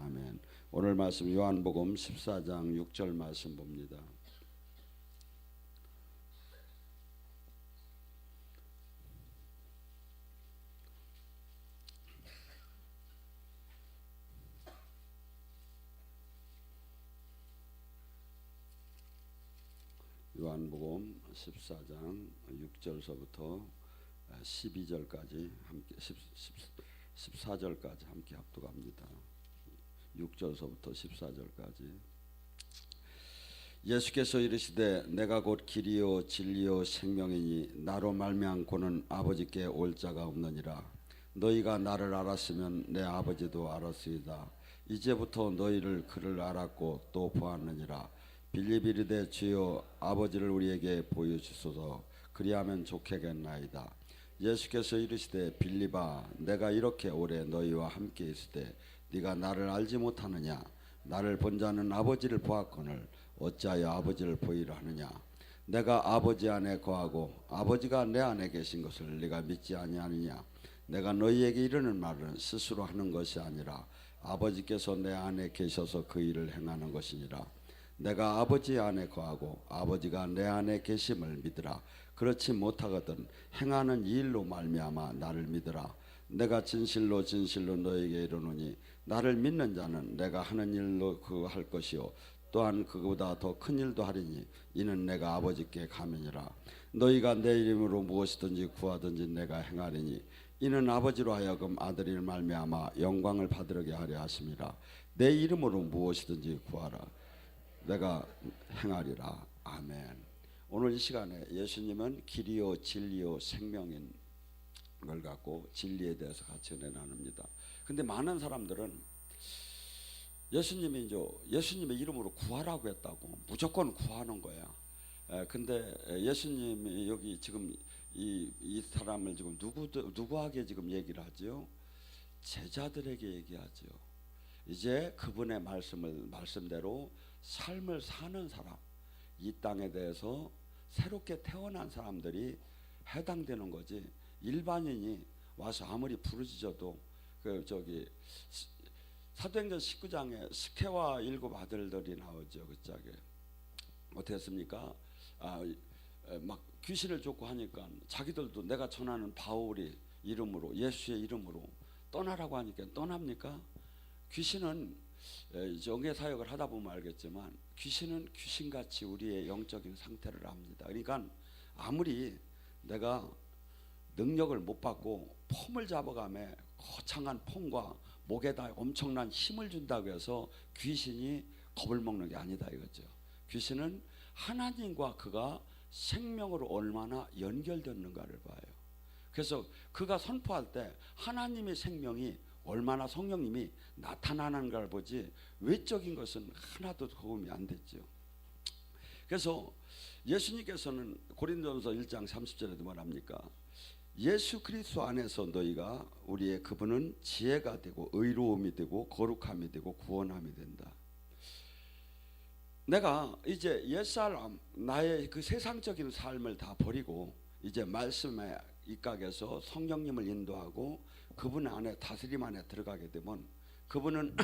아멘. 오늘 말씀 요한복음 14장 6절 말씀 봅니다. 요한복음 14장 6절서부터 12절까지 함께 14절까지 함께 합독합니다. 6절서부터 14절까지. 예수께서 이르시되 내가 곧 길이요 진리요 생명이니 나로 말미암고는 아버지께 올 자가 없느니라. 너희가 나를 알았으면 내 아버지도 알았으리다. 이제부터 너희를 그를 알았고 또 보았느니라. 빌립이 이르되 주여 아버지를 우리에게 보여주소서. 그리하면 좋겠나이다. 예수께서 이르시되 빌립아 내가 이렇게 오래 너희와 함께 있을 때 네가 나를 알지 못하느냐? 나를 본 자는 아버지를 보았거늘 어찌하여 아버지를 보이라 하느냐? 내가 아버지 안에 거하고 아버지가 내 안에 계신 것을 네가 믿지 아니하느냐? 내가 너희에게 이르는 말은 스스로 하는 것이 아니라 아버지께서 내 안에 계셔서 그 일을 행하는 것이니라. 내가 아버지 안에 거하고 아버지가 내 안에 계심을 믿으라. 그렇지 못하거든 행하는 이 일로 말미암아 나를 믿으라. 내가 진실로 진실로 너에게 이르노니 나를 믿는 자는 내가 하는 일로 그 할 것이요 또한 그보다 더 큰 일도 하리니 이는 내가 아버지께 가면이라. 너희가 내 이름으로 무엇이든지 구하든지 내가 행하리니 이는 아버지로 하여금 아들이 말미암아 영광을 받으려게 하려 하심이라. 내 이름으로 무엇이든지 구하라 내가 행하리라. 아멘. 오늘 이 시간에 예수님은 길이요 진리요 생명인 걸 갖고 진리에 대해서 같이 은혜 나눕니다. 근데 많은 사람들은 예수님의 이름으로 구하라고 했다고 무조건 구하는 거야. 근데 예수님이 여기 지금 이 사람을 지금 누구에게 지금 얘기를 하지요? 제자들에게 얘기하지요. 이제 그분의 말씀대로 삶을 사는 사람, 이 땅에 대해서 새롭게 태어난 사람들이 해당되는 거지. 일반인이 와서 아무리 부르짖어도 사도행전 19장에 스케와 7 아들들이 나오죠. 그 짝에 어떻게 했습니까? 막 귀신을 쫓고 하니까 자기들도 내가 전하는 바울이 이름으로 예수의 이름으로 떠나라고 하니까 떠납니까? 귀신은 영의 사역을 하다 보면 알겠지만 귀신은 귀신같이 우리의 영적인 상태를 압니다. 그러니까 아무리 내가 능력을 못 받고 폼을 잡아가며 거창한 폼과 목에다 엄청난 힘을 준다고 해서 귀신이 겁을 먹는 게 아니다 이거죠. 귀신은 하나님과 그가 생명으로 얼마나 연결되는가를 봐요. 그래서 그가 선포할 때 하나님의 생명이 얼마나 성령님이 나타나는 걸 보지 외적인 것은 하나도 도움이 안 됐죠. 그래서 예수님께서는 고린도전서 1장 30절에도 말합니까? 예수 그리스도 안에서 너희가 우리의 그분은 지혜가 되고 의로움이 되고 거룩함이 되고 구원함이 된다. 내가 이제 옛사람 나의 그 세상적인 삶을 다 버리고 이제 말씀에 입각해서 성령님을 인도하고 그분 안에 다스림 안에 들어가게 되면 그분은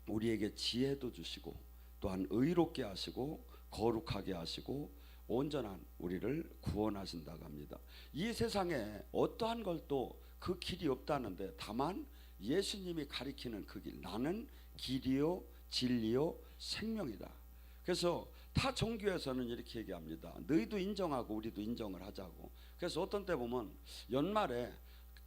우리에게 지혜도 주시고 또한 의롭게 하시고 거룩하게 하시고 온전한 우리를 구원하신다고 합니다. 이 세상에 어떠한 것도 그 길이 없다는데 다만 예수님이 가리키는 그 길, 나는 길이요 진리요 생명이다. 그래서 타 종교에서는 이렇게 얘기합니다. 너희도 인정하고 우리도 인정을 하자고. 그래서 어떤 때 보면 연말에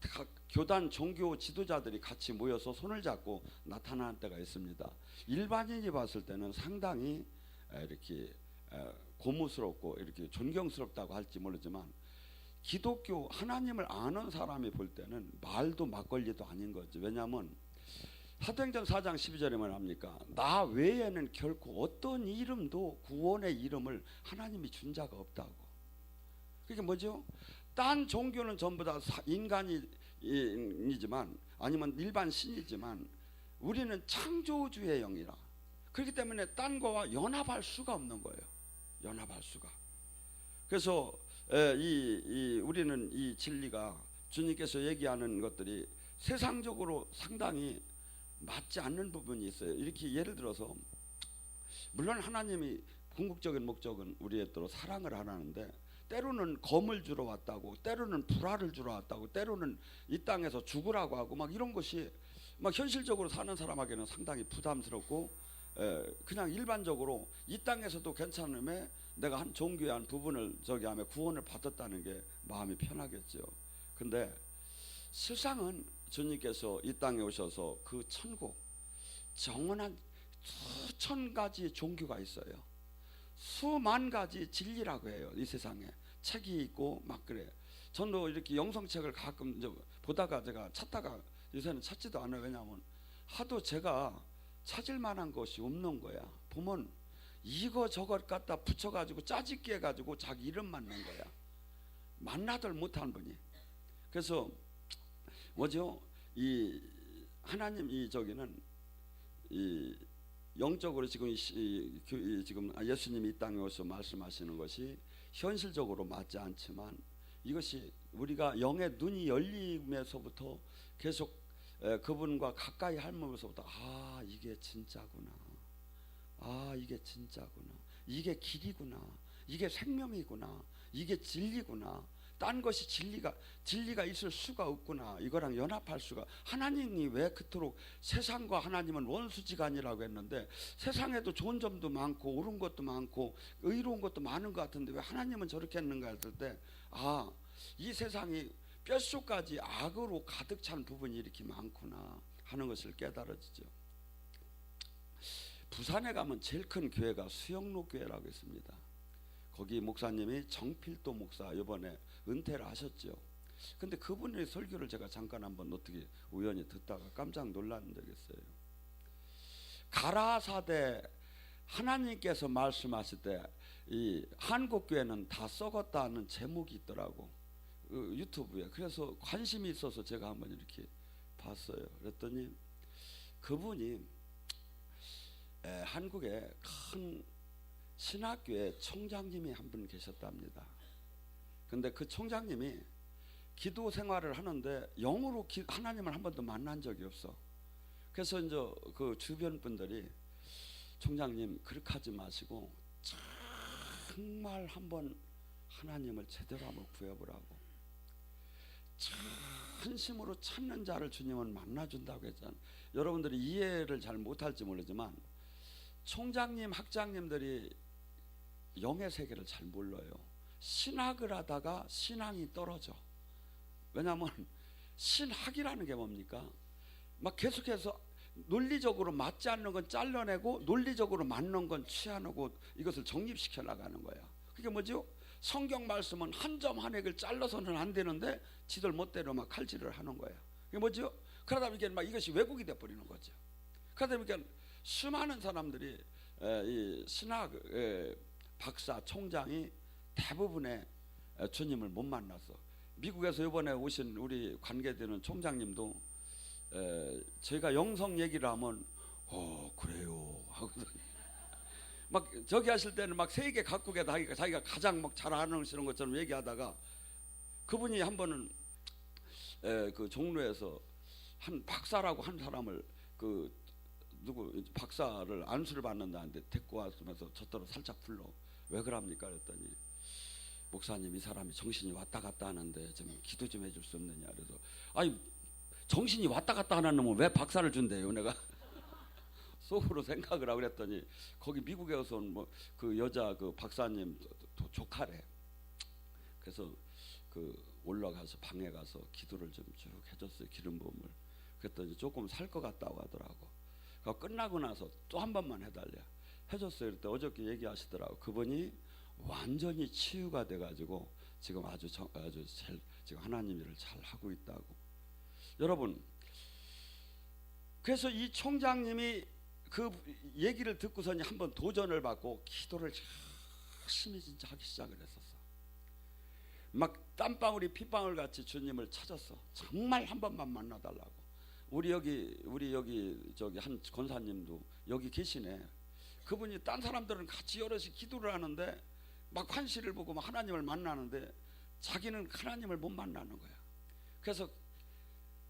각 교단 종교 지도자들이 같이 모여서 손을 잡고 나타나는 때가 있습니다. 일반인이 봤을 때는 상당히 이렇게 고무스럽고 이렇게 존경스럽다고 할지 모르지만 기독교 하나님을 아는 사람이 볼 때는 말도 막걸리도 아닌 거죠. 왜냐하면 사도행전 4장 12절에 말합니까? 나 외에는 결코 어떤 이름도 구원의 이름을 하나님이 준 자가 없다고. 그게 뭐죠? 딴 종교는 전부 다 인간이지만 아니면 일반 신이지만 우리는 창조주의 영이라. 그렇기 때문에 딴 거와 연합할 수가 없는 거예요. 연합할 수가. 그래서 우리는 이 진리가 주님께서 얘기하는 것들이 세상적으로 상당히 맞지 않는 부분이 있어요. 이렇게 예를 들어서 물론 하나님이 궁극적인 목적은 우리의 또 사랑을 하라는데 때로는 검을 주러 왔다고, 때로는 불화를 주러 왔다고, 때로는 이 땅에서 죽으라고 하고 막 이런 것이 막 현실적으로 사는 사람에게는 상당히 부담스럽고 그냥 일반적으로 이 땅에서도 괜찮음에 내가 한 종교의 한 부분을 저기 하면 구원을 받았다는 게 마음이 편하겠죠. 근데 세상은 주님께서 이 땅에 오셔서 그 천국 정원한 수천 가지 종교가 있어요. 수만 가지 진리라고 해요. 이 세상에 책이 있고 막 그래. 저도 이렇게 영성책을 가끔 보다가 제가 찾다가 요새는 찾지도 않아요. 왜냐하면 하도 제가 찾을 만한 것이 없는 거야. 보면 이거 저거 갖다 붙여가지고 짜집기 해가지고 자기 이름 만든 거야. 만나들 못한 분이. 그래서 뭐죠? 이 하나님 이 저기는 이 영적으로 지금 지금 예수님이 이 땅에 오셔서 말씀하시는 것이 현실적으로 맞지 않지만 이것이 우리가 영의 눈이 열리면서부터 계속 그분과 가까이 하면서부터 아 이게 진짜구나, 아 이게 진짜구나, 이게 길이구나, 이게 생명이구나, 이게 진리구나, 딴 것이 진리가 있을 수가 없구나, 이거랑 연합할 수가. 하나님이 왜 그토록 세상과 하나님은 원수지간이라고 했는데 세상에도 좋은 점도 많고 옳은 것도 많고 의로운 것도 많은 것 같은데 왜 하나님은 저렇게 했는가 했을 때 아 이 세상이 뼛속까지 악으로 가득 찬 부분이 이렇게 많구나 하는 것을 깨달아지죠. 부산에 가면 제일 큰 교회가 수영로 교회라고 있습니다. 거기 목사님이 정필도 목사 이번에 은퇴를 하셨죠. 근데 그분의 설교를 제가 잠깐 한번 어떻게 우연히 듣다가 깜짝 놀란 적이 있어요. 가라사대 하나님께서 말씀하실 때 이 한국 교회는 다 썩었다는 제목이 있더라고 유튜브에. 그래서 관심이 있어서 제가 한번 이렇게 봤어요. 그랬더니 그분이 한국에 큰 신학교의 총장님이 한 분 계셨답니다. 근데 그 총장님이 기도 생활을 하는데 영으로 하나님을 한 번도 만난 적이 없어. 그래서 이제 그 주변 분들이 총장님 그렇게 하지 마시고 정말 한번 하나님을 제대로 한번 구해보라고, 진심으로 찾는 자를 주님은 만나준다고 했잖아요. 여러분들이 이해를 잘 못할지 모르지만 총장님 학장님들이 영의 세계를 잘 몰라요. 신학을 하다가 신앙이 떨어져. 왜냐하면 신학이라는 게 뭡니까? 막 계속해서 논리적으로 맞지 않는 건 잘라내고 논리적으로 맞는 건 취하고 이것을 정립시켜 나가는 거야. 그게 뭐죠? 성경 말씀은 한 점 한 획을 잘라서는 안 되는데 지들 멋대로 막 칼질을 하는 거야. 그게 뭐죠? 그러다 보니까 막 이것이 왜곡이 돼 버리는 거죠. 그러다 보니까 수많은 사람들이 이 신학 박사 총장이 대부분의 주님을 못 만났어. 미국에서 이번에 오신 우리 관계되는 총장님도 저희가 영성 얘기를 하면 그래요 하고 막 저기 하실 때는 막 세계 각국에 자기가 가장 막 잘 아는 것처럼 얘기하다가 그분이 한 번은 그 종로에서 한 박사라고 한 사람을 그 누구 박사를 안수를 받는다는데 데리고 왔으면서 저더러 살짝 불러. 왜 그럽니까? 그랬더니 목사님 이 사람이 정신이 왔다 갔다 하는데 좀 기도 좀 해줄 수 없느냐. 그래서 아니 정신이 왔다 갔다 하는 놈은 왜 박사를 준대요? 내가 속으로 생각을 하고 그랬더니 거기 미국에서 온 뭐 그 여자 그 박사님 조카래. 그래서 그 올라가서 방에 가서 기도를 좀 쭉 해줬어요. 기름 부음을. 그랬더니 조금 살 것 같다고 하더라고. 끝나고 나서 또 한 번만 해달래. 해줬어요. 그때 어저께 얘기하시더라고. 그분이 완전히 치유가 돼가지고 지금 아주 지금 하나님 일을 잘 하고 있다고. 여러분, 그래서 이 총장님이 그 얘기를 듣고서는 한번 도전을 받고 기도를 열심히 진짜 하기 시작을 했었어. 막 땀방울이 핏방울 같이 주님을 찾았어. 정말 한 번만 만나달라고. 우리 여기 저기 한 권사님도 여기 계시네. 그분이 딴 사람들은 같이 여럿이 기도를 하는데 막 환시를 보고 막 하나님을 만나는데 자기는 하나님을 못 만나는 거야. 그래서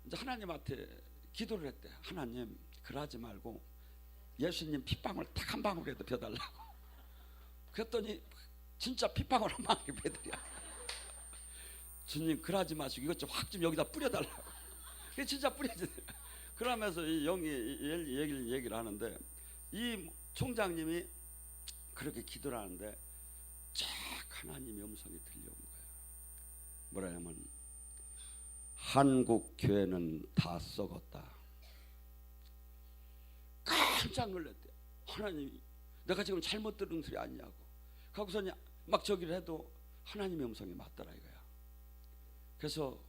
이제 하나님한테 기도를 했대. 하나님, 그러지 말고 예수님 핏방울 딱 한 방울이라도 펴달라고. 그랬더니 진짜 핏방울 한 방울 펴드려. 주님 그러지 마시고 이것 좀 확 좀 여기다 뿌려달라고. 그게 진짜 뿌려지네. 그러면서 이 영이 얘기를 하는데, 이 총장님이 그렇게 기도를 하는데 쫙 하나님의 음성이 들려온 거야. 뭐라냐면 한국 교회는 다 썩었다. 깜짝 놀랐대. 하나님이 내가 지금 잘못 들은 소리 아니냐고. 거기서 막 저기를 해도 하나님의 음성이 맞더라 이거야. 그래서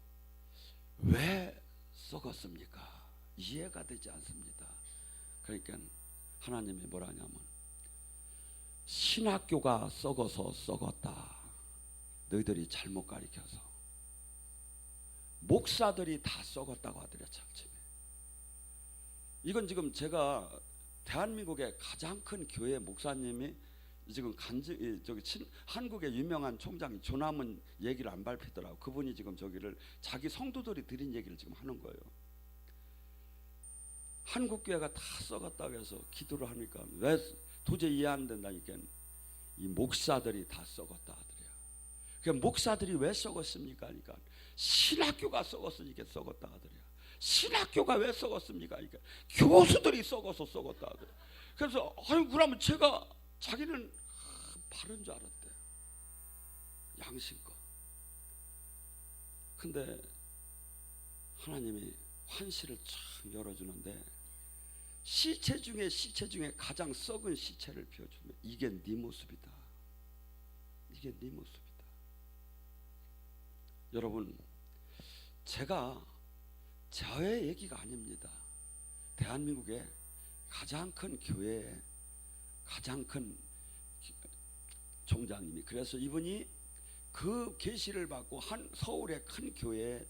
왜 썩었습니까? 이해가 되지 않습니다. 그러니까 하나님이 뭐라냐면 신학교가 썩어서 썩었다. 너희들이 잘못 가르쳐서. 목사들이 다 썩었다고 하더래 참쯤에. 이건 지금 제가 대한민국의 가장 큰 교회 목사님이 지금 한국의 유명한 총장이 조남은 얘기를 안 발표더라고. 그분이 지금 저기를 자기 성도들이 드린 얘기를 지금 하는 거예요. 한국 교회가 다 썩었다고 해서 기도를 하니까 왜 도저히 이해 안 된다니까 이 목사들이 다 썩었다 하더래요. 그 목사들이 왜 썩었습니까? 그러니까 신학교가 썩었으니까 썩었다 하더래요. 신학교가 왜 썩었습니까? 그러니까 교수들이 썩어서 썩었다 하더래요. 그래서 아유 그러면 제가 자기는 바른 줄 알았대. 양심껏. 근데 하나님이 환시를 쫙 열어주는데 시체 중에 가장 썩은 시체를 비워주면 이게 네 모습이다. 이게 네 모습이다. 여러분, 제가 저의 얘기가 아닙니다. 대한민국의 가장 큰 교회의 가장 큰 총장님이, 그래서 이분이 그 계시를 받고 한 서울의 큰 교회에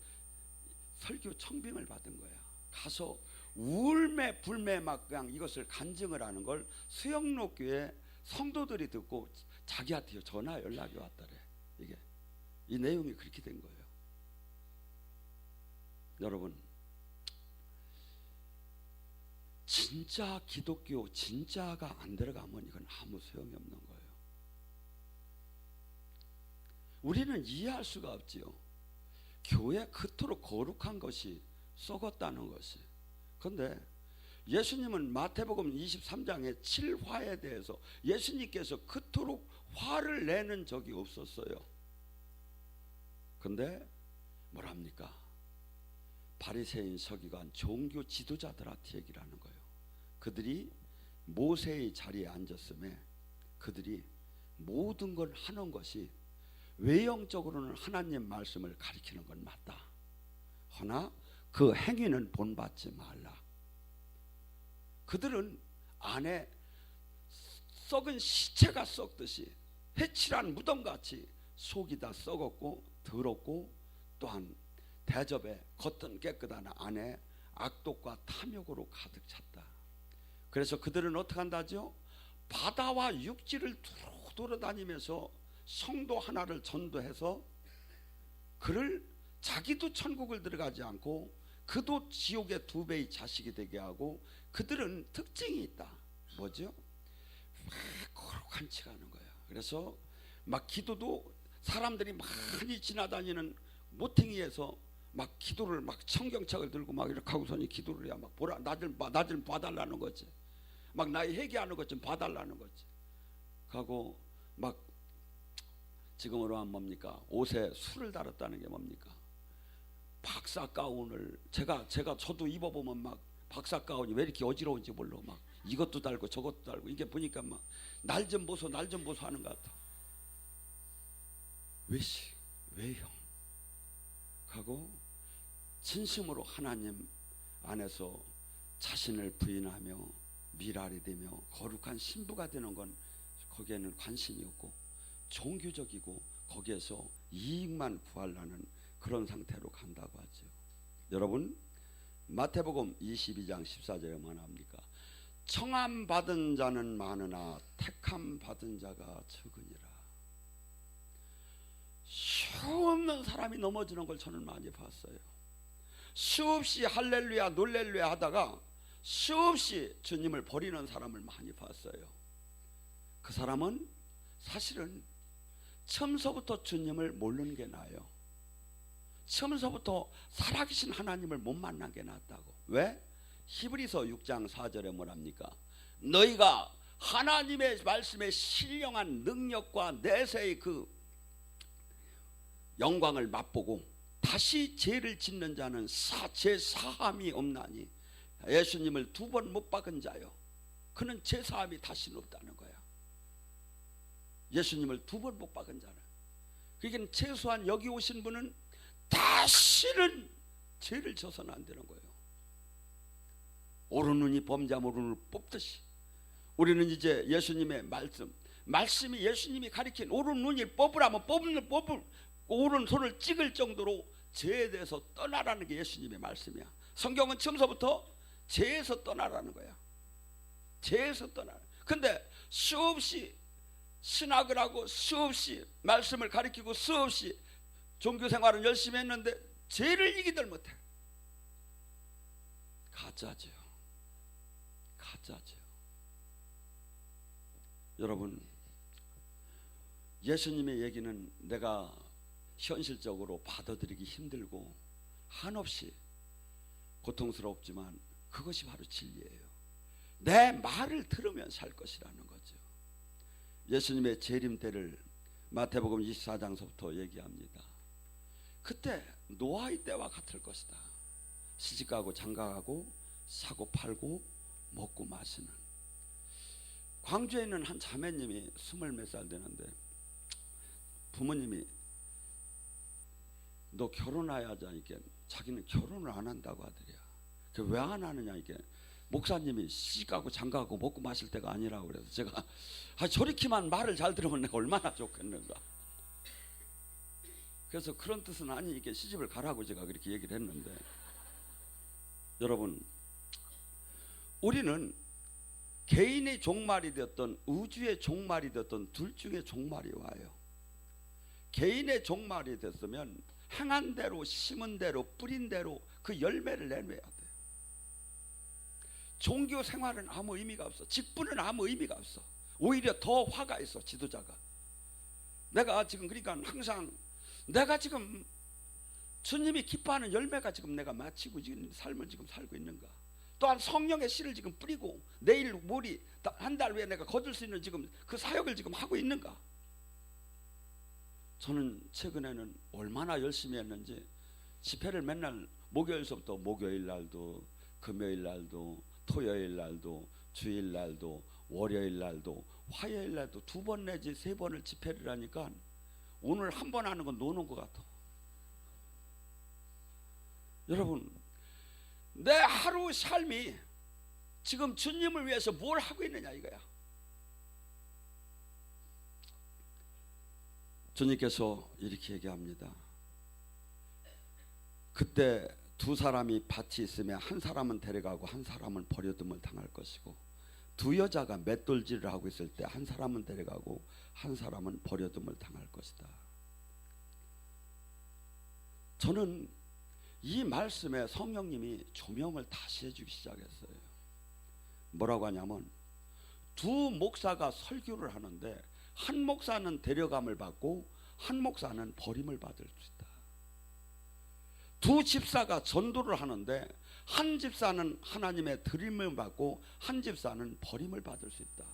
설교 청빙을 받은 거야. 가서 울매 불매 막 그냥 이것을 간증을 하는 걸 수영로 교회 성도들이 듣고 자기한테 전화 연락이 왔다래. 이게 이 내용이 그렇게 된 거예요. 여러분, 진짜 기독교 진짜가 안 들어가면 이건 아무 소용이 없는 거예요. 우리는 이해할 수가 없지요. 교회 그토록 거룩한 것이 썩었다는 것이. 그런데 예수님은 마태복음 23장의 7화에 대해서 예수님께서 그토록 화를 내는 적이 없었어요. 근데 뭐랍니까? 바리새인 서기관 종교 지도자들한테 얘기를 하는 거예요. 그들이 모세의 자리에 앉았음에 그들이 모든 걸 하는 것이 외형적으로는 하나님 말씀을 가리키는 건 맞다. 허나 그 행위는 본받지 말라. 그들은 안에 썩은 시체가 썩듯이 해칠한 무덤같이 속이 다 썩었고 더럽고 또한 대접에 겉은 깨끗한 안에 악독과 탐욕으로 가득 찼다. 그래서 그들은 어떻게 한다죠? 바다와 육지를 돌아다니면서 성도 하나를 전도해서 그를 자기도 천국을 들어가지 않고 그도 지옥의 2배의 자식이 되게 하고, 그들은 특징이 있다. 뭐죠? 막 거룩한 척 하는 거야. 그래서 막 기도도 사람들이 많이 지나다니는 모퉁이에서 막 기도를 막 성경책을 들고 막 이렇게 하고서니 기도를 해야 막 보라 나 좀 봐달라는 거지. 막 나의 회개하는 것 좀 봐달라는 거지. 하고 막 지금으로 하면 뭡니까? 옷에 술을 달았다는 게 뭡니까? 박사 가운을 저도 입어보면 막 박사 가운이 왜 이렇게 어지러운지 몰라. 막 이것도 달고 저것도 달고 이게 보니까 막 날 좀 보소 하는 것 같아. 왜 형? 하고 진심으로 하나님 안에서 자신을 부인하며 미랄이 되며 거룩한 신부가 되는 건 거기에는 관심이 없고 종교적이고 거기에서 이익만 구하려는 그런 상태로 간다고 하죠. 여러분, 마태복음 22장 14절에 뭐라 합니까? 청함 받은 자는 많으나 택함 받은 자가 적으니라. 수없는 사람이 넘어지는 걸 저는 많이 봤어요. 수없이 할렐루야 놀렐루야 하다가 수없이 주님을 버리는 사람을 많이 봤어요. 그 사람은 사실은 처음서부터 주님을 모르는 게 나아요. 처음서부터 살아계신 하나님을 못 만난 게 낫다고. 왜? 히브리서 6장 4절에 뭐랍니까? 너희가 하나님의 말씀에 신령한 능력과 내세의 그 영광을 맛보고 다시 죄를 짓는 자는 죄 사함이 없나니, 예수님을 2번 못 박은 자요, 그는 죄 사함이 다시는 없다는 거야. 예수님을 2번 못 박은 자는, 그러니까 최소한 여기 오신 분은 다시는 죄를 져서는 안 되는 거예요. 오른 눈이 범죄하면 오른 눈을 뽑듯이 우리는 이제 예수님의 말씀이 예수님이 가리킨 오른 눈이 뽑으라면 뽑을 오른손을 찍을 정도로 죄에 대해서 떠나라는 게 예수님의 말씀이야. 성경은 처음서부터 죄에서 떠나라는 거야. 죄에서 떠나라. 근데 수없이 신학을 하고 수없이 말씀을 가리키고 수없이 종교 생활은 열심히 했는데 죄를 이기들 못해. 가짜죠. 가짜죠. 여러분, 예수님의 얘기는 내가 현실적으로 받아들이기 힘들고 한없이 고통스럽지만 그것이 바로 진리예요. 내 말을 들으면 살 것이라는 거죠. 예수님의 재림 때를 마태복음 24장서부터 얘기합니다. 그때 노아의 때와 같을 것이다. 시집가고 장가가고 사고 팔고 먹고 마시는. 광주에 있는 한 자매님이 20몇 살 되는데 부모님이 너 결혼해야지 하니까 자기는 결혼을 안 한다고 하더래요. 왜 안 하느냐, 이게 목사님이 시집가고 장가가고 먹고 마실 때가 아니라고 그래서 제가 저렇게만 말을 잘 들으면 내가 얼마나 좋겠는가. 그래서 그런 뜻은 아니니까 시집을 가라고 제가 그렇게 얘기를 했는데, 여러분, 우리는 개인의 종말이 되었던 우주의 종말이 되었던 둘 중에 종말이 와요. 개인의 종말이 됐으면 행한 대로 심은 대로 뿌린 대로 그 열매를 내놔야 돼요. 종교 생활은 아무 의미가 없어. 직분은 아무 의미가 없어. 오히려 더 화가 있어, 지도자가. 내가 지금 그러니까 항상 내가 지금 주님이 기뻐하는 열매가 지금 내가 마치고 지금 삶을 지금 살고 있는가. 또한 성령의 씨를 지금 뿌리고 내일 모레 한 달 후에 내가 거둘 수 있는 지금 그 사역을 지금 하고 있는가. 저는 최근에는 얼마나 열심히 했는지 집회를 맨날 목요일서부터 목요일 날도 금요일 날도 토요일 날도 주일 날도 월요일 날도 화요일 날도 2번 내지 3번을 집회를 하니까 오늘 한 번 하는 건 노는 것 같아. 여러분, 내 하루 삶이 지금 주님을 위해서 뭘 하고 있느냐 이거야. 주님께서 이렇게 얘기합니다. 그때 2사람이 밭이 있으면 한 사람은 데려가고 한 사람은 버려둠을 당할 것이고, 2 여자가 맷돌질을 하고 있을 때 한 사람은 데려가고 한 사람은 버려둠을 당할 것이다. 저는 이 말씀에 성령님이 조명을 다시 해주기 시작했어요. 뭐라고 하냐면 2 목사가 설교를 하는데 한 목사는 데려감을 받고 한 목사는 버림을 받을 수 있다. 2 집사가 전도를 하는데 한 집사는 하나님의 드림을 받고 한 집사는 버림을 받을 수 있다.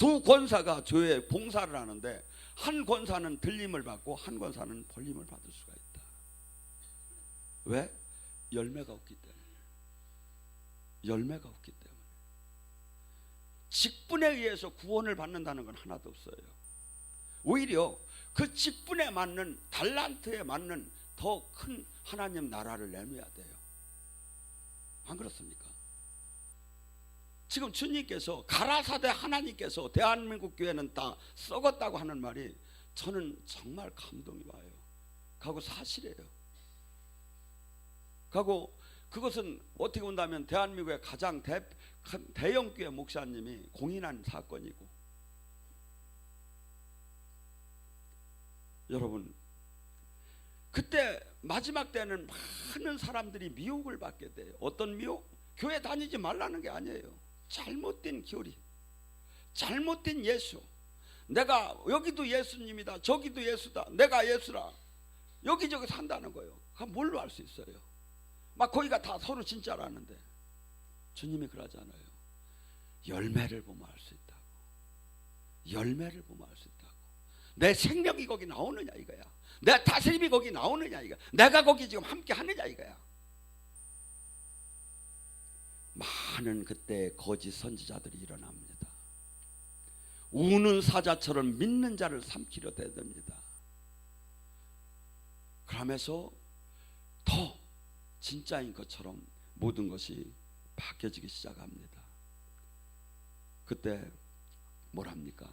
2 권사가 교회 봉사를 하는데 한 권사는 들림을 받고 한 권사는 버림을 받을 수가 있다. 왜? 열매가 없기 때문에. 열매가 없기 때문에. 직분에 의해서 구원을 받는다는 건 하나도 없어요. 오히려 그 직분에 맞는 달란트에 맞는 더 큰 하나님 나라를 내놔야 돼요. 안 그렇습니까? 지금 주님께서 가라사대 하나님께서 대한민국 교회는 다 썩었다고 하는 말이 저는 정말 감동이 와요. 그거 사실이에요. 그리고 그것은 어떻게 본다면 대한민국의 가장 대형 교회 목사님이 공인한 사건이고, 여러분, 그때 마지막 때는 많은 사람들이 미혹을 받게 돼요. 어떤 미혹? 교회 다니지 말라는 게 아니에요. 잘못된 교리, 잘못된 예수. 내가 여기도 예수님이다, 저기도 예수다, 내가 예수라, 여기저기 산다는 거예요. 그럼 뭘로 알 수 있어요? 막 거기가 다 서로 진짜라는데. 주님이 그러잖아요. 열매를 보면 알 수 있다고. 열매를 보면 알 수 있다고. 내 생명이 거기 나오느냐 이거야. 내 다스림이 거기 나오느냐 이거야. 내가 거기 지금 함께 하느냐 이거야. 많은 그때 거짓 선지자들이 일어납니다. 우는 사자처럼 믿는 자를 삼키려 대듭니다. 그러면서 더 진짜인 것처럼 모든 것이 바뀌어지기 시작합니다. 그때 뭐랍니까?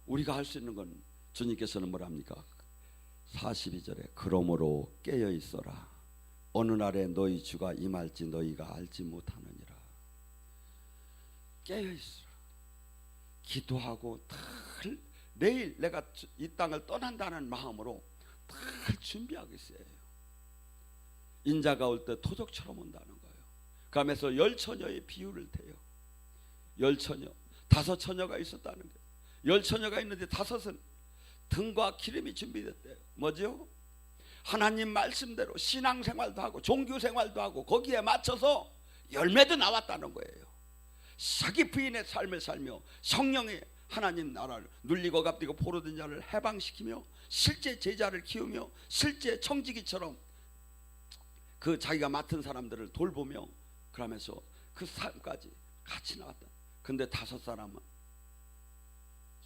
우리가 할 수 있는 건, 주님께서는 뭐랍니까? 42절에 그러므로 깨어 있어라. 어느 날에 너희 주가 임할지 너희가 알지 못하느니라. 깨어 있어라. 기도하고 늘 내일 내가 이 땅을 떠난다는 마음으로 늘 준비하고 있어야 해요. 인자가 올 때 토적처럼 온다는 거예요. 그러면서 10처녀의 비유를 대요. 10처녀, 5처녀가 있었다는 거예요. 10처녀가 있는데 5은 등과 기름이 준비됐대요. 뭐죠? 하나님 말씀대로 신앙생활도 하고 종교생활도 하고 거기에 맞춰서 열매도 나왔다는 거예요. 자기 부인의 삶을 살며 성령의 하나님 나라를 눌리고 갚디고 포로된 자를 해방시키며 실제 제자를 키우며 실제 청지기처럼 그 자기가 맡은 사람들을 돌보며 그러면서 그 삶까지 같이 나왔다. 근데 5사람은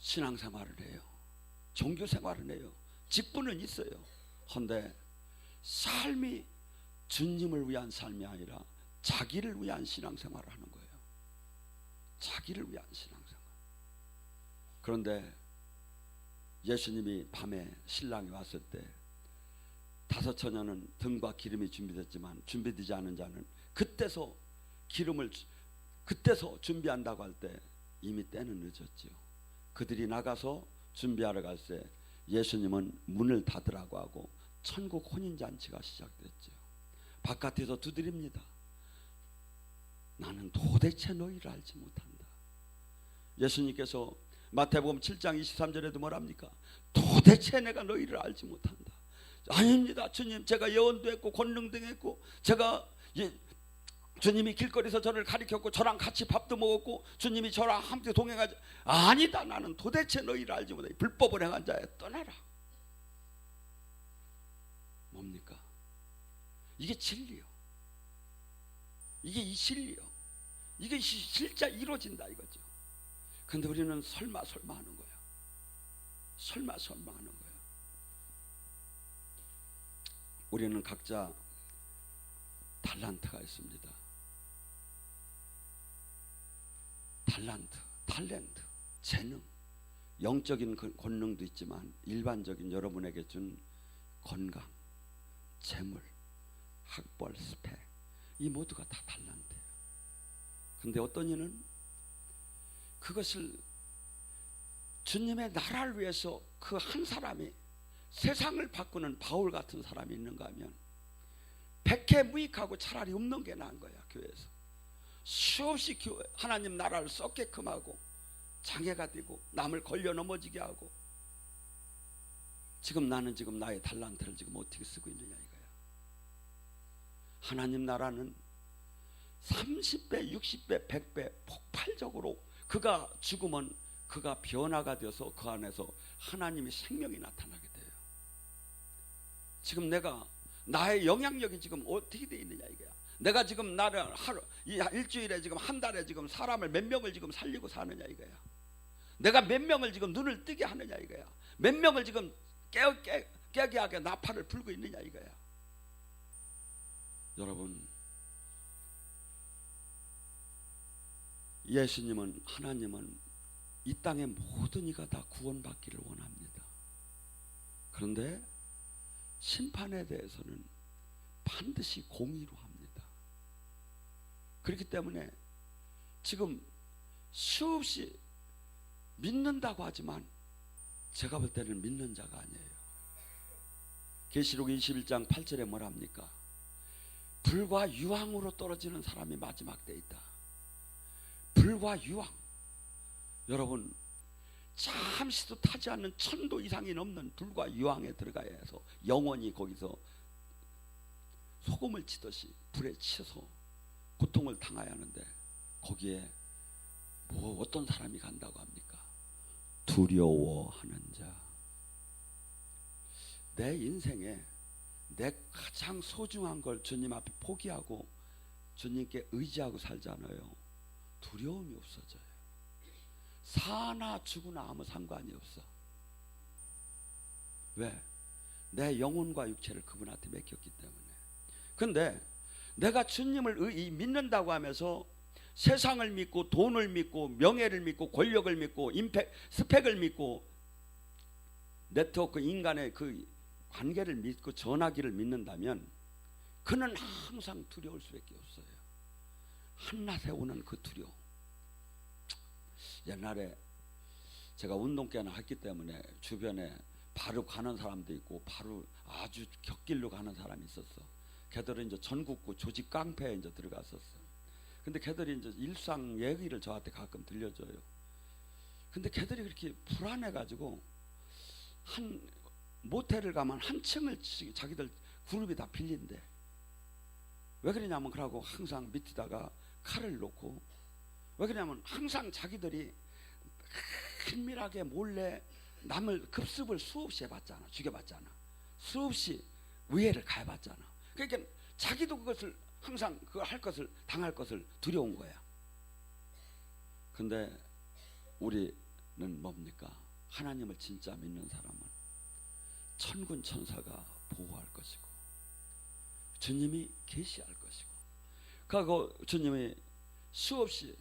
신앙생활을 해요. 종교생활을 해요. 직분은 있어요. 그런데 삶이 주님을 위한 삶이 아니라 자기를 위한 신앙생활을 하는 거예요. 자기를 위한 신앙생활. 그런데 예수님이 밤에 신랑이 왔을 때 5처녀는 등과 기름이 준비됐지만 준비되지 않은 자는 그때서 준비한다고 할 때 이미 때는 늦었죠. 그들이 나가서 준비하러 갈 때 예수님은 문을 닫으라고 하고 천국 혼인잔치가 시작됐죠. 바깥에서 두드립니다. 나는 도대체 너희를 알지 못한다. 예수님께서 마태복음 7장 23절에도 뭐랍니까? 도대체 내가 너희를 알지 못한다. 아닙니다 주님, 제가 예언도 했고 권능도 했고 제가 주님이 길거리에서 저를 가리켰고 저랑 같이 밥도 먹었고 주님이 저랑 함께 동행하지. 아니다, 나는 도대체 너희를 알지 못해. 불법을 행한 자야 떠나라. 뭡니까? 이게 진리요. 이게 이 진리요. 이게 실제 이루어진다 이거죠. 근데 우리는 설마 하는 거야. 설마 하는 거야. 우리는 각자 달란트가 있습니다. 탤런트, 재능, 영적인 권능도 있지만 일반적인 여러분에게 준 건강, 재물, 학벌, 스펙, 이 모두가 다 탤런트예요. 근데 어떤 이는 그것을 주님의 나라를 위해서 그 한 사람이 세상을 바꾸는 바울 같은 사람이 있는가 하면 백해무익하고 차라리 없는 게 나은 거야. 교회에서 수없이 하나님 나라를 썩게끔 하고 장애가 되고 남을 걸려 넘어지게 하고 나는 지금 나의 달란트를 지금 어떻게 쓰고 있느냐 이거야. 하나님 나라는 30배, 60배, 100배 폭발적으로 그가 죽으면 그가 변화가 되어서 그 안에서 하나님의 생명이 나타나게 돼요. 지금 내가 나의 영향력이 지금 어떻게 되어 있느냐 이거야. 내가 지금 나를 일주일에 지금 한 달에 지금 사람을 몇 명을 지금 살리고 사느냐 이거야. 내가 몇 명을 지금 눈을 뜨게 하느냐 이거야. 몇 명을 지금 깨게 하게 나팔을 불고 있느냐 이거야. 여러분, 예수님은, 하나님은 이 땅의 모든 이가 다 구원받기를 원합니다. 그런데 심판에 대해서는 반드시 공의로 합니다. 그렇기 때문에 지금 수없이 믿는다고 하지만 제가 볼 때는 믿는 자가 아니에요. 계시록 21장 8절에 뭐랍니까? 불과 유황으로 떨어지는 사람이 마지막 때 있다. 불과 유황. 여러분, 잠시도 타지 않는 1000도 이상이 넘는 불과 유황에 들어가야 해서 영원히 거기서 소금을 치듯이 불에 치서 고통을 당해야 하는데, 거기에 뭐 어떤 사람이 간다고 합니까? 두려워하는 자. 내 인생에 내 가장 소중한 걸 주님 앞에 포기하고 주님께 의지하고 살잖아요. 두려움이 없어져요. 사나 죽으나 아무 상관이 없어. 왜? 내 영혼과 육체를 그분한테 맡겼기 때문에. 근데 내가 주님을 믿는다고 하면서 세상을 믿고 돈을 믿고 명예를 믿고 권력을 믿고 스펙을 믿고 네트워크 인간의 그 관계를 믿고 전화기를 믿는다면 그는 항상 두려울 수밖에 없어요. 한낮에 오는 그 두려움. 옛날에 제가 운동계나 했기 때문에 주변에 바로 가는 사람도 있고 바로 아주 곁길로 가는 사람이 있었어. 걔들은 이제 전국구 조직 깡패에 이제 들어갔었어. 근데 걔들이 이제 일상 얘기를 저한테 가끔 들려줘요. 근데 걔들이 그렇게 불안해가지고 한 모텔을 가면 한 층을 자기들 그룹이 다 빌린대. 왜 그러냐면 그러고 항상 밑에다가 칼을 놓고, 왜 그러냐면 항상 자기들이 긴밀하게 몰래 남을 급습을 수없이 해봤잖아. 죽여봤잖아. 수없이 위해를 가해봤잖아. 그러니까 자기도 그것을 항상 그걸 할 것을 당할 것을 두려운 거야. 근데 우리는 뭡니까? 하나님을 진짜 믿는 사람은 천군 천사가 보호할 것이고 주님이 계시할 것이고, 그리고 주님이 수없이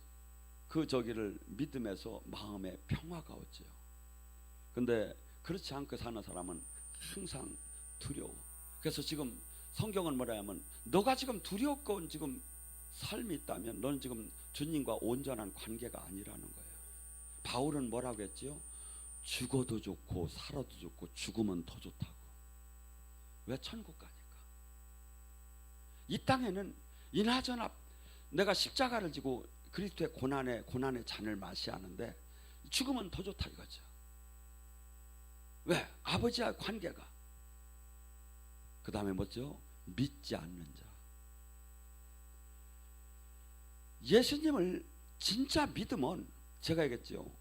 그 저기를 믿음에서 마음에 평화가 오죠. 근데 그렇지 않고 사는 사람은 항상 두려워. 그래서 지금 성경은 뭐라 하면 너가 지금 두렵고 지금 삶이 있다면 너는 지금 주님과 온전한 관계가 아니라는 거예요. 바울은 뭐라고 했지요? 죽어도 좋고 살아도 좋고 죽으면 더 좋다고. 왜? 천국 가니까. 이 땅에는 이나저나 내가 십자가를 지고 그리스도의 고난의 잔을 마셔야 하는데 죽으면 더 좋다 이거죠. 왜? 아버지와 관계가. 그 다음에 뭐죠? 믿지 않는 자. 예수님을 진짜 믿으면, 제가 얘기했죠,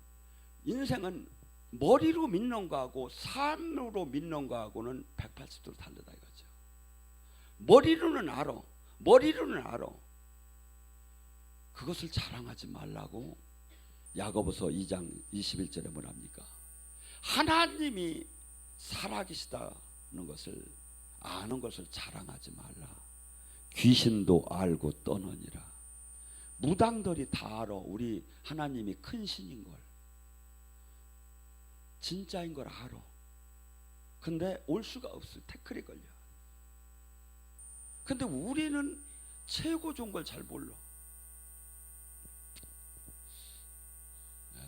인생은 머리로 믿는 거하고 삶으로 믿는 거하고는 180도로 다르다 이거죠. 머리로는 알아. 그것을 자랑하지 말라고 야고보서 2장 21절에 뭐랍니까? 하나님이 살아계시다는 것을 아는 것을 자랑하지 말라. 귀신도 알고 떠느니라. 무당들이 다 알아. 우리 하나님이 큰 신인 걸, 진짜인 걸 알아. 근데 올 수가 없어. 태클이 걸려. 근데 우리는 최고 좋은 걸 잘 몰라.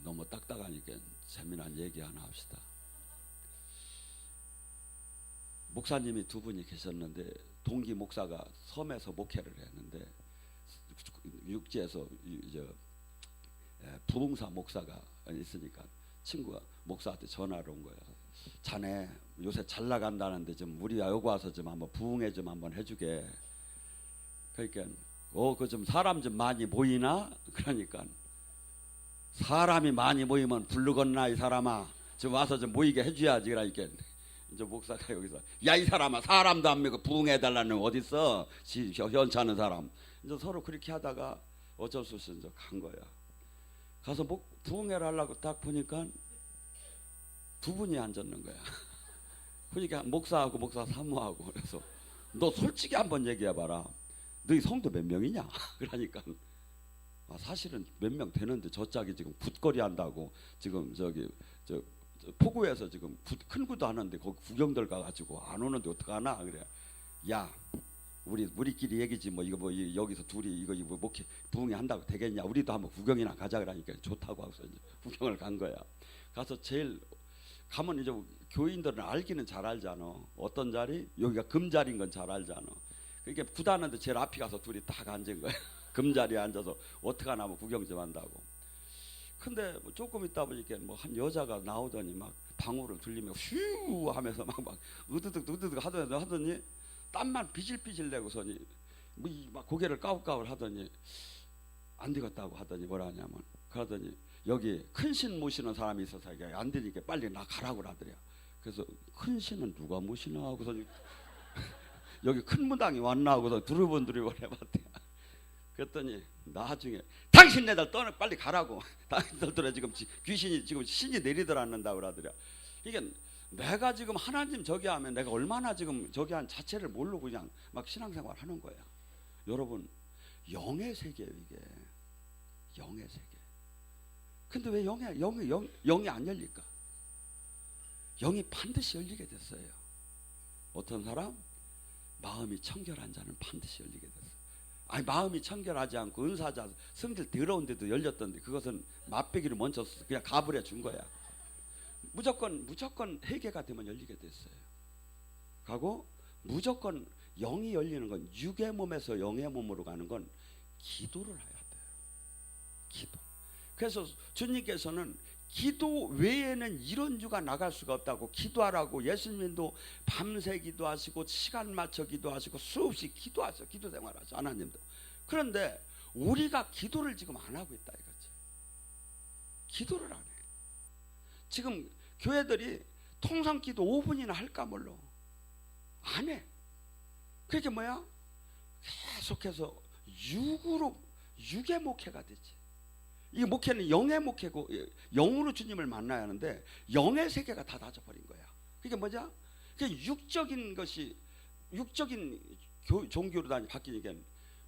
너무 딱딱하니까 재미난 얘기 하나 합시다. 목사님이 두 분이 계셨는데 동기 목사가 섬에서 목회를 했는데 육지에서 부흥사 목사가 있으니까 친구가 목사한테 전화를 온 거야. 자네 요새 잘 나간다는데 좀 우리 여기 와서 좀 한번 부흥회 좀 한번 해주게. 그러니까 그 좀 사람 좀 많이 모이나? 그러니까 사람이 많이 모이면 부르겠나 이 사람아. 좀 와서 좀 모이게 해줘야지. 그러니까 이제 목사가 여기서 야 이 사람아, 사람도 안 믿고 부흥해달라는 어디 있어? 현찮은 사람. 이제 서로 그렇게 하다가 어쩔 수 없이 이제 간 거야. 가서 부흥회를 하려고 딱 보니까 두 분이 앉았는 거야. 그러니까 목사하고 목사 사모하고. 그래서 너 솔직히 한번 얘기해봐라. 너희 성도 몇 명이냐? 그러니까 사실은 몇 명 되는데 저 짝이 지금 굿거리 한다고 지금 저 포구에서 지금 큰 구도 하는데 거기 구경들 가가지고 안 오는데 어떡하나? 그래. 야 우리끼리 얘기지 뭐 이거 뭐 여기서 둘이 이거 목회 부흥회 한다고 되겠냐? 우리도 한번 구경이나 가자. 그러니까 좋다고 하고서 이제 구경을 간 거야. 가서 제일 가면 이제 교인들은 알기는 잘 알잖아. 어떤 자리? 여기가 금자리인 건 잘 알잖아. 그러니까 구다는데 제일 앞에 가서 둘이 딱 앉은 거예요. 금자리에 앉아서 어떡하나 뭐 구경 좀 한다고. 근데 뭐 조금 있다 보니까 뭐 한 여자가 나오더니 막 방울을 들리며 휴 하면서 막 으드득 하더니 땀만 비질비질 내고서니 막 고개를 까울까울 하더니 안 되겠다고 하더니 뭐라 하냐면 그러더니 여기 큰 신 모시는 사람이 있어서 이게 안 되니까 빨리 나 가라고 하더래요. 그래서 큰 신은 누가 모시나 하고서 여기 큰 무당이 왔나 하고서 두루번 해봤대요. 그랬더니 나중에 당신네들 떠나 빨리 가라고. 당신들은 지금 귀신이 지금 신이 내리더라는다고 그러더래요. 이게 내가 지금 하나님 저기 하면 내가 얼마나 지금 저기 한 자체를 모르고 그냥 막 신앙생활 하는 거야. 여러분 영의 세계예요 이게. 영의 세계. 근데 왜 영이 안 열릴까? 영이 반드시 열리게 됐어요. 어떤 사람? 마음이 청결한 자는 반드시 열리게 됐어요. 아니 마음이 청결하지 않고 은사자 성질 더러운 데도 열렸던데 그것은 맛배기를 먼저 그냥 가불해 준 거야. 무조건 회개가 되면 열리게 됐어요. 가고 무조건 영이 열리는 건 육의 몸에서 영의 몸으로 가는 건 기도를 해야 돼요. 기도. 그래서 주님께서는 기도 외에는 이런 유가 나갈 수가 없다고 기도하라고 예수님도 밤새 기도하시고 시간 맞춰 기도하시고 수없이 기도하셔. 기도 생활하셔. 하나님도. 그런데 우리가 기도를 지금 안 하고 있다 이거죠. 기도를 안 해. 지금 교회들이 통성 기도 5분이나 할까 몰라. 안 해. 그게 뭐야? 계속해서 육의 목회가 되지. 이 목회는 영의 목회고 영으로 주님을 만나야 하는데 영의 세계가 다 닫아버린 거야. 그게 뭐냐? 그게 육적인 것이 육적인 종교로 바뀌니까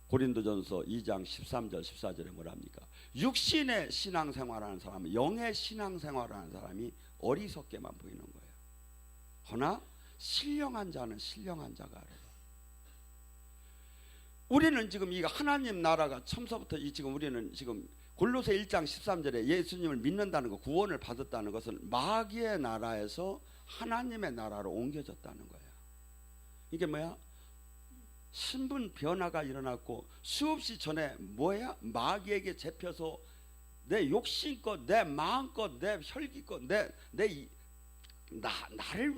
고린도전서 2장 13절 14절에 뭐라 합니까? 육신의 신앙생활하는 사람은 영의 신앙생활하는 사람이 어리석게만 보이는 거예요. 그러나 신령한 자는 신령한 자가 알아요. 우리는 지금 이 하나님 나라가 처음서부터 지금 우리는 지금 골로새 1장 13절에 예수님을 믿는다는 거, 구원을 받았다는 것은 마귀의 나라에서 하나님의 나라로 옮겨졌다는 거예요. 이게 뭐야? 신분 변화가 일어났고 수없이 전에 뭐야? 마귀에게 잡혀서 내 욕심껏, 내 마음껏, 내 혈기껏, 나를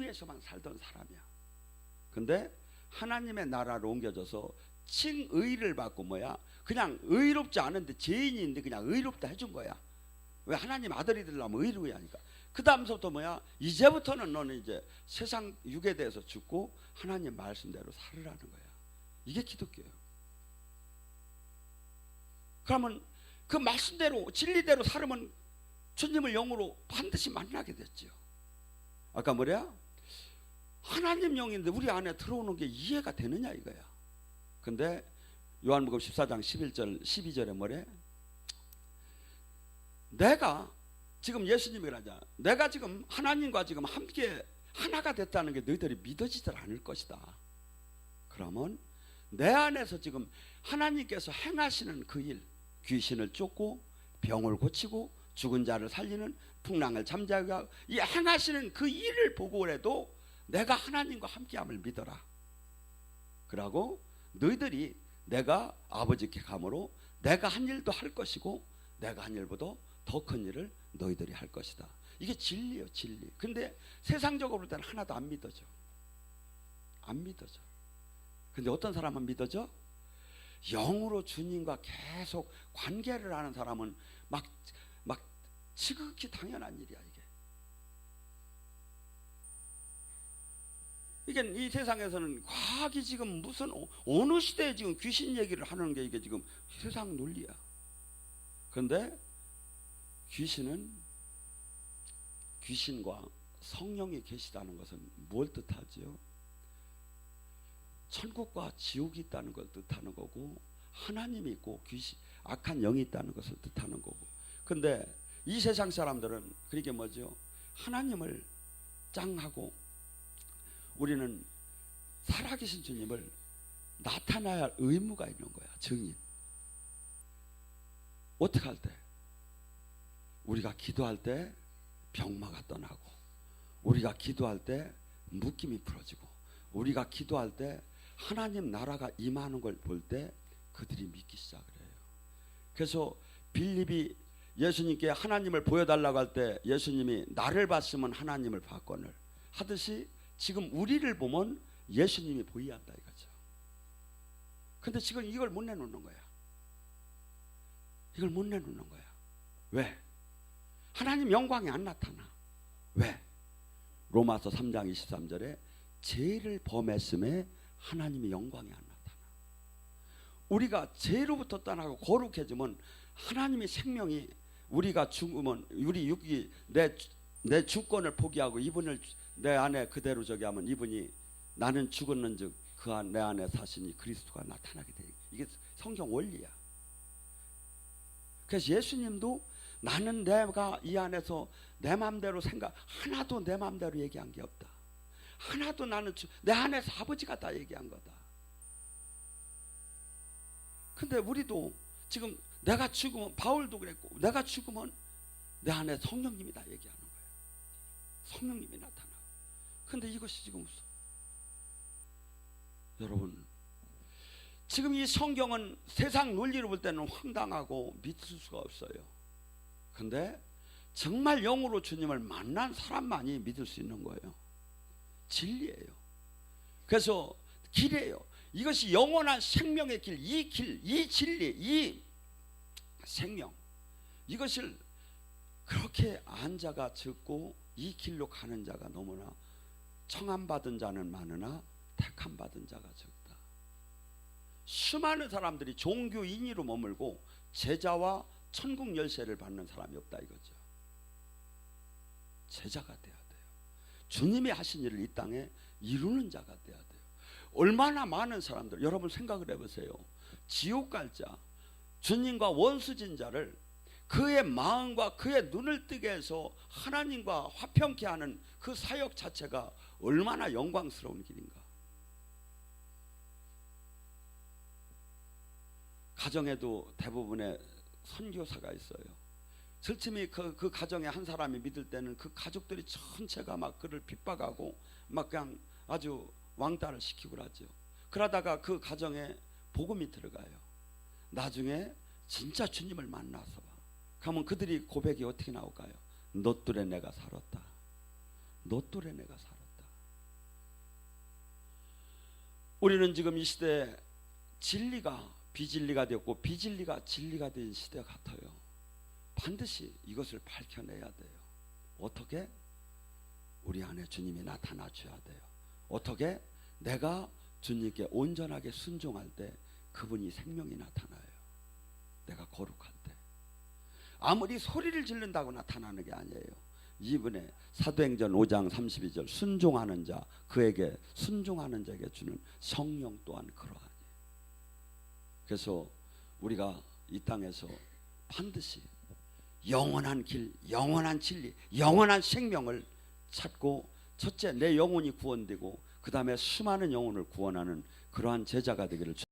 위해서만 살던 사람이야. 근데 하나님의 나라로 옮겨져서 칭의를 받고 뭐야? 그냥 의롭지 않은데 죄인인데 그냥 의롭다 해준 거야. 왜? 하나님 아들이 되려면 의로워야 하니까. 그 다음서부터 뭐야? 이제부터는 너는 이제 세상 육에 대해서 죽고 하나님 말씀대로 살으라는 거야. 이게 기독교예요. 그러면 그 말씀대로 진리대로 살으면 주님을 영으로 반드시 만나게 됐죠. 아까 뭐냐? 하나님 영인데 우리 안에 들어오는 게 이해가 되느냐 이거야. 근데 요한복음 14장 11절 12절에 뭐래? 내가 지금 예수님이 그러자. 내가 지금 하나님과 지금 함께 하나가 됐다는 게 너희들이 믿어지질 않을 것이다. 그러면 내 안에서 지금 하나님께서 행하시는 그 일, 귀신을 쫓고 병을 고치고 죽은 자를 살리는 풍랑을 잠자게 하고 이 행하시는 그 일을 보고라도 내가 하나님과 함께함을 믿어라. 그러고 너희들이 내가 아버지께 감으로 내가 한 일도 할 것이고 내가 한 일보다 더 큰 일을 너희들이 할 것이다. 이게 진리예요, 진리. 근데 세상적으로 볼 때는 하나도 안 믿어져. 안 믿어져. 근데 어떤 사람은 믿어져? 영으로 주님과 계속 관계를 하는 사람은 막 지극히 당연한 일이야 이게 이 세상에서는 과학이 지금 무슨 어느 시대에 지금 귀신 얘기를 하는 게 이게 지금 세상 논리야. 그런데 귀신과 성령이 계시다는 것은 뭘 뜻하지요? 천국과 지옥이 있다는 걸 뜻하는 거고 하나님이 있고 악한 영이 있다는 것을 뜻하는 거고. 근데 이 세상 사람들은 그렇게 뭐죠? 하나님을 짱하고 우리는 살아계신 주님을 나타나야 할 의무가 있는 거야. 증인. 어떻게 할 때? 우리가 기도할 때 병마가 떠나고 우리가 기도할 때 묶임이 풀어지고 우리가 기도할 때 하나님 나라가 임하는 걸 볼 때 그들이 믿기 시작을 해요. 그래서 빌립이 예수님께 하나님을 보여달라고 할 때 예수님이 나를 봤으면 하나님을 봤거늘 하듯이 지금 우리를 보면 예수님이 보여야 한다 이거죠. 근데 지금 이걸 못 내놓는 거야. 이걸 못 내놓는 거야. 왜? 하나님 영광이 안 나타나. 왜? 로마서 3장 23절에 죄를 범했음에 하나님의 영광이 안 나타나. 우리가 죄로부터 떠나고 거룩해지면 하나님의 생명이, 우리가 죽으면 우리 육이 내 주권을 포기하고 이분을 내 안에 그대로 저기 하면 이분이 나는 죽었는즉 그 내 안에 사시니 그리스도가 나타나게 돼. 이게 성경 원리야. 그래서 예수님도 나는 내가 이 안에서 내 마음대로 생각 하나도 내 마음대로 얘기한 게 없다. 하나도 나는 내 안에서 아버지가 다 얘기한 거다. 근데 우리도 지금 내가 죽으면, 바울도 그랬고, 내가 죽으면 내 안에 성령님이 다 얘기하는 거예요. 성령님이 나타나. 근데 이것이 지금 없어. 여러분, 지금 이 성경은 세상 논리로 볼 때는 황당하고 믿을 수가 없어요. 근데 정말 영으로 주님을 만난 사람만이 믿을 수 있는 거예요. 진리예요. 그래서 길이에요. 이것이 영원한 생명의 길, 이 길, 이 진리, 이 생명, 이것을 그렇게 안 자가 적고 이 길로 가는 자가 너무나, 청함받은 자는 많으나 택함받은 자가 적다. 수많은 사람들이 종교인으로 머물고 제자와 천국 열쇠를 받는 사람이 없다 이거죠. 제자가 돼야 돼요. 주님이 하신 일을 이 땅에 이루는 자가 돼야 돼요. 얼마나 많은 사람들, 여러분 생각을 해보세요. 지옥 갈 자, 주님과 원수진 자를 그의 마음과 그의 눈을 뜨게 해서 하나님과 화평케 하는 그 사역 자체가 얼마나 영광스러운 길인가. 가정에도 대부분의 선교사가 있어요. 절침이 그 가정에 한 사람이 믿을 때는 그 가족들이 전체가 막 그를 핍박하고 막 그냥 아주 왕따를 시키고 그러죠. 그러다가 그 가정에 복음이 들어가요. 나중에 진짜 주님을 만나서 그러면 그들이 고백이 어떻게 나올까요? 너 뚫에 내가 살았다. 너 뚫에 내가 살았다. 우리는 지금 이 시대에 진리가 비진리가 되었고 비진리가 진리가 된 시대 같아요. 반드시 이것을 밝혀내야 돼요. 어떻게? 우리 안에 주님이 나타나 줘야 돼요. 어떻게? 내가 주님께 온전하게 순종할 때 그분이 생명이 나타나요. 내가 거룩할 때. 아무리 소리를 지른다고 나타나는 게 아니에요. 이분의 사도행전 5장 32절 순종하는 자, 그에게 순종하는 자에게 주는 성령 또한 그러하니. 그래서 우리가 이 땅에서 반드시 영원한 길, 영원한 진리, 영원한 생명을 찾고, 첫째 내 영혼이 구원되고 그 다음에 수많은 영혼을 구원하는 그러한 제자가 되기를